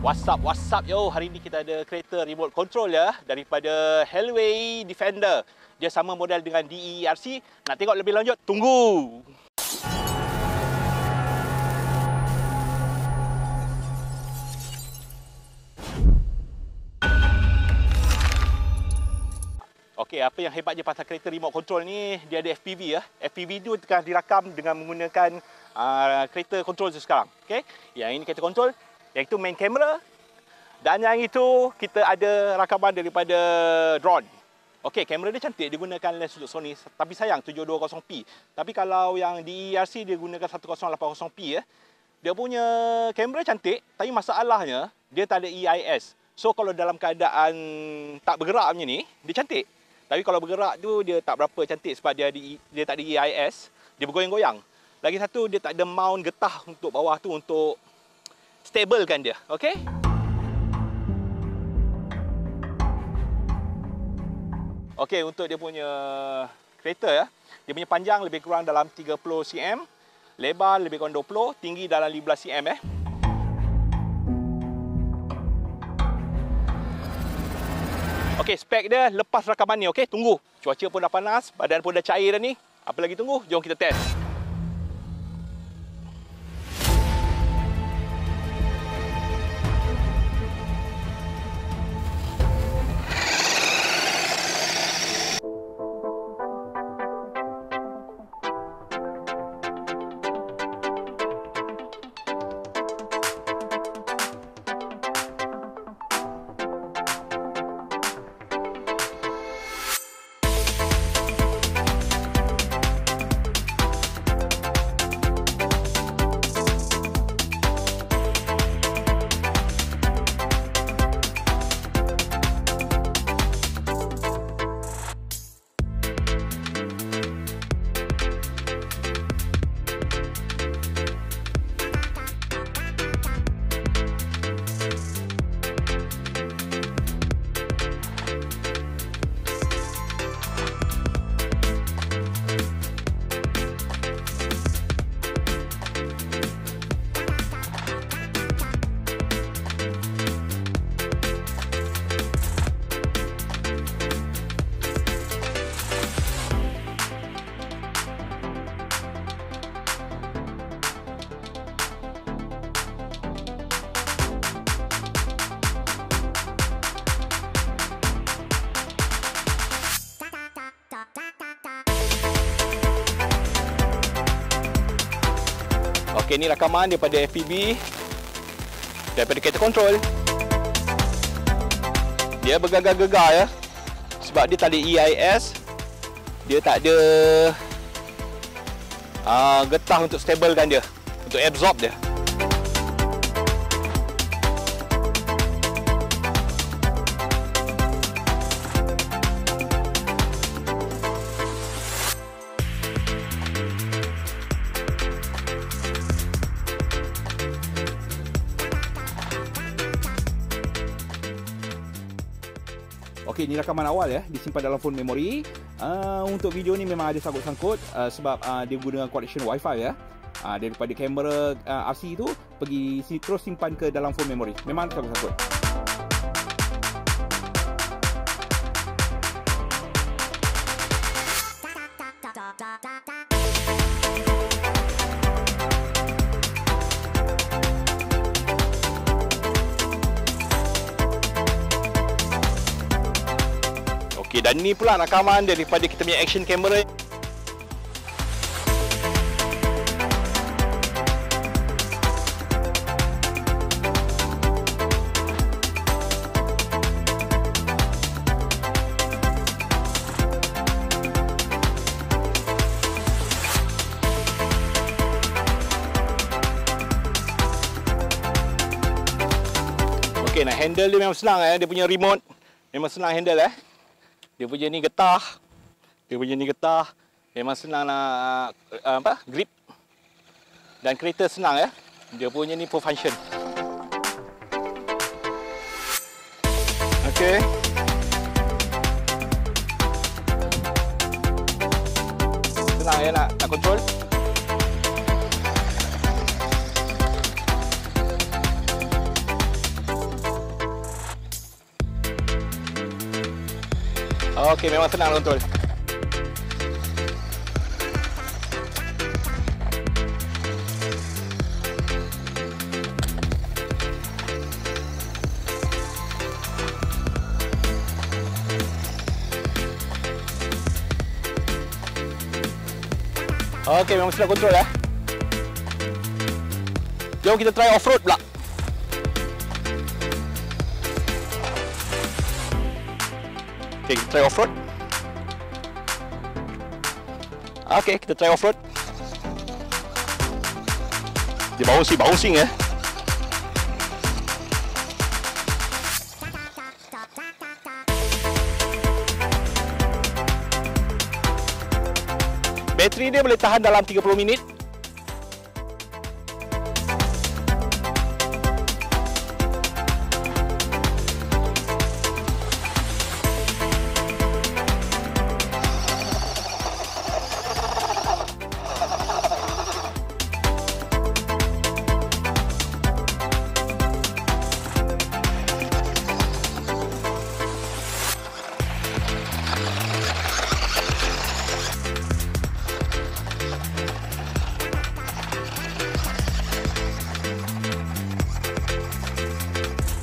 What's up yo. Hari ni kita ada kereta remote control ya daripada Hellway Defender. Dia sama model dengan DE-ERC. Nak tengok lebih lanjut? Tunggu. Okey, apa yang hebatnya pasal kereta remote control ni, dia ada FPV ya. FPV tu tengah dirakam dengan menggunakan kereta control sekarang. Okey. Yang ini kereta control, yang itu main kamera, dan yang itu kita ada rakaman daripada drone. Okey, kamera dia cantik, dia gunakan lens untuk Sony, tapi sayang 720p. Tapi kalau yang DE-ERC dia gunakan 1080p ya. Dia punya kamera cantik, tapi masalahnya dia tak ada EIS. So kalau dalam keadaan tak bergerak macam ni, dia cantik. Tapi kalau bergerak tu dia tak berapa cantik sebab dia tak ada EIS, dia bergoyang-goyang. Lagi satu, dia tak ada mount getah untuk bawah tu untuk stablekan dia, okey? Okey, untuk dia punya kereta ya, dia punya panjang lebih kurang dalam 30 cm, lebar lebih kurang 20, tinggi dalam 15 cm . Okey, spek dia lepas rakaman ni, okey? Tunggu. Cuaca pun dah panas, badan pun dah cair dah ni. Apa lagi tunggu? Jom kita test. Okey, ni rakaman daripada FPV, daripada kereta control. Dia bergegar-gegar ya, sebab dia tak ada EIS, dia tak ada getah untuk stablekan dia, untuk absorb dia. Okey, ini rakaman awal ya, disimpan dalam phone memory. Untuk video ni memang ada sangkut-sangkut sebab dia guna connection wifi ya. Daripada kamera RC tu pergi sini terus simpan ke dalam phone memory. Memang sangkut-sangkut. Okey, dan ni pula rakaman daripada kita punya action camera. Okey, nak handle dia memang senang dia punya remote. Memang senang handle Dia punya ni getah. Memang senang nak grip. Dan kereta senang Dia punya ni full function. Okey. Senang nak control. Okey, memang senang kontrol. Okey, memang senang kontrol ya. Jom kita try off-road pula. Okey, kita try off-road. Okey, kita try off-road. Dia bouncing ya. Bateri dia boleh tahan dalam 30 minit.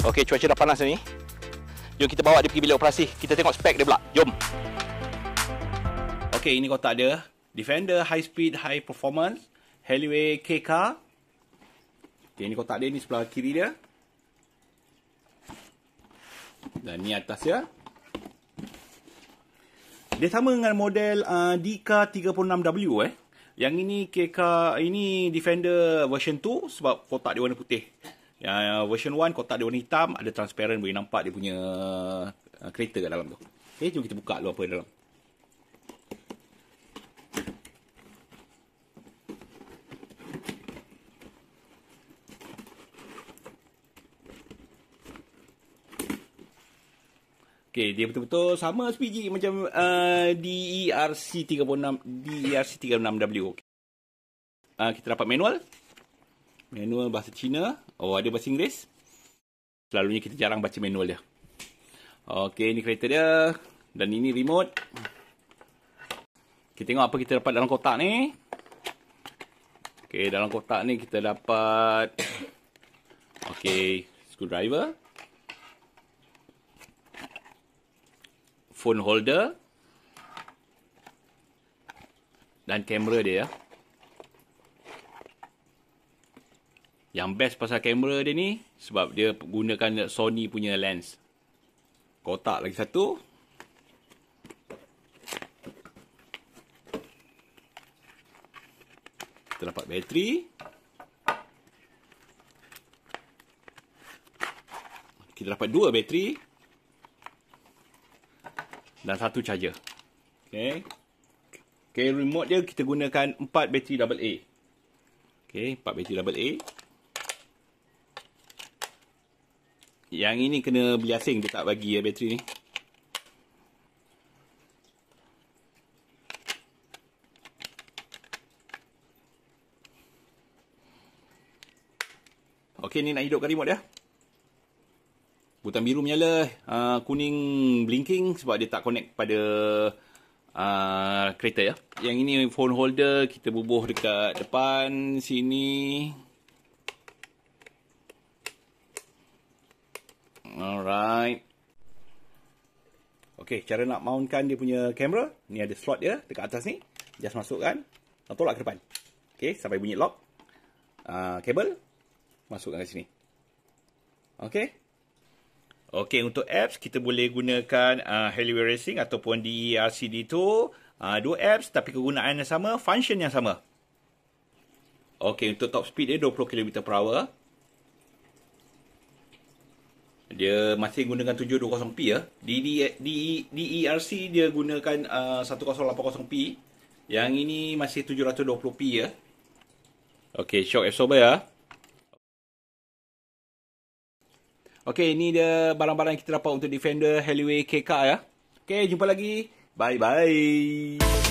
Okey, cuaca dah panas ni. Jom kita bawa dia pergi bilik operasi. Kita tengok spek dia pula. Jom. Okey, ini kotak dia. Defender High Speed High Performance Heliway KK. Okey, ini kotak dia, ni sebelah kiri dia. Dan ni atas dia. Dia sama dengan model DK36W Yang ini KK, ini Defender version 2 sebab kotak dia warna putih. Yang version 1 kotak dia warna hitam, ada transparent, boleh nampak dia punya kereta kat dalam tu. Okey, jom kita buka dulu apa dalam. Okey, dia betul-betul sama sebiji macam DERC36W. Kita dapat manual. Manual bahasa Cina. Oh, ada bahasa Inggeris. Selalunya kita jarang baca manual dia. Okey, ini kereta dia. Dan ini remote. Kita tengok apa kita dapat dalam kotak ni. Okey, dalam kotak ni kita dapat okey, screwdriver, phone holder dan kamera dia. Yang best pasal kamera dia ni sebab dia gunakan Sony punya lens. Kotak lagi satu. Kita dapat bateri. Kita dapat 2 bateri. Dan 1 charger. Okay. Okay, remote dia kita gunakan 4 bateri AA. Okay, 4 bateri AA. Yang ini kena beli asing, dia tak bagi bateri ni. Okey, ni nak hidupkan remote dia. Butang biru menyala, kuning blinking sebab dia tak connect pada kereta ya. Yang ini phone holder, kita bubuh dekat depan sini. Alright. Okey, cara nak mountkan dia punya kamera. Ni ada slot dia dekat atas ni. Just masukkan. Tolak ke depan. Okey, sampai bunyi lock. Kabel. Masukkan ke sini. Okey. Okey, untuk apps kita boleh gunakan Heliway Racing ataupun DERCD2. 2 apps tapi kegunaan yang sama, function yang sama. Okey, untuk top speed dia 20 km/h. Dia masih gunakan 720p ya. DERC dia gunakan 1080p. Yang ini masih 720p ya. Okey, shock absorber ya. Okey, ini dia barang-barang yang kita dapat untuk Defender Heliway KK ya. Okey, jumpa lagi. Bye-bye.